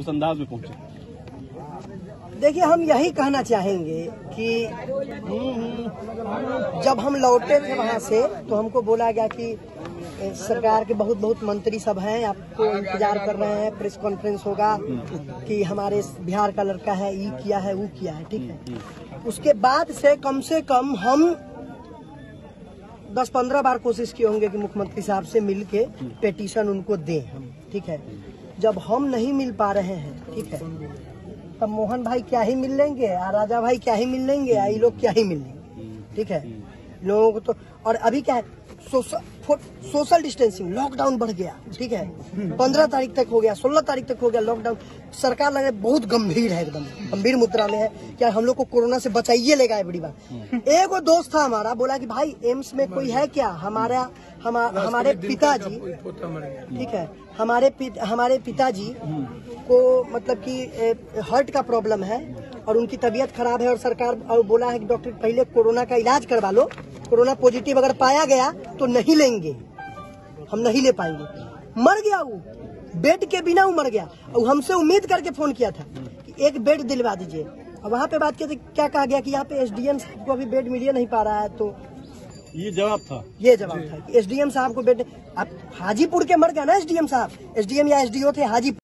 उस अंदाज में पहुंचे? देखिए, हम यही कहना चाहेंगे कि जब हम लौटे थे वहाँ से तो हमको बोला गया कि सरकार के बहुत मंत्री सब हैं, आपको इंतजार कर रहे हैं, प्रेस कॉन्फ्रेंस होगा कि हमारे बिहार का लड़का है, ये किया है, वो किया है, ठीक है। उसके बाद से कम हम 10-15 बार कोशिश किए होंगे कि मुख्यमंत्री साहब से मिल के पेटिशन उनको दें हम, ठीक है। जब हम नहीं मिल पा रहे हैं, ठीक है, तब मोहन भाई क्या ही मिल लेंगे, राजा भाई क्या ही मिल लेंगे, ये लोग क्या ही मिल लेंगे, ठीक है। लोगों को तो, और अभी क्या है, सोशल डिस्टेंसिंग, लॉकडाउन बढ़ गया, ठीक है। 15 तारीख तक हो गया, 16 तारीख तक हो गया लॉकडाउन। सरकार लगे बहुत गंभीर है, एकदम गंभीर मुद्रा में है, क्या हम लोग को कोरोना से बचाइए लेगा। ये बड़ी बात। एक वो दोस्त था हमारा, बोला कि भाई एम्स में कोई है क्या, हमारे पिताजी, ठीक है, हमारे पिताजी को मतलब कि हार्ट का प्रॉब्लम है और उनकी तबीयत खराब है, और सरकार और बोला है कि डॉक्टर पहले कोरोना का इलाज करवा लो, कोरोना पॉजिटिव अगर पाया गया तो नहीं लेंगे, हम नहीं ले पाएंगे। मर गया वो, बेड के बिना वो मर गया, और हमसे उम्मीद करके फोन किया था कि एक बेड दिलवा दीजिए। और वहाँ पे बात किया तो क्या कहा गया कि यहाँ पे एसडीएम साहब को अभी बेड मिल नहीं पा रहा है। तो ये जवाब था कि एसडीएम साहब को बेड, अब हाजीपुर के मर गया ना एसडीएम साहब, एसडीएम या एसडीओ थे हाजीपुर।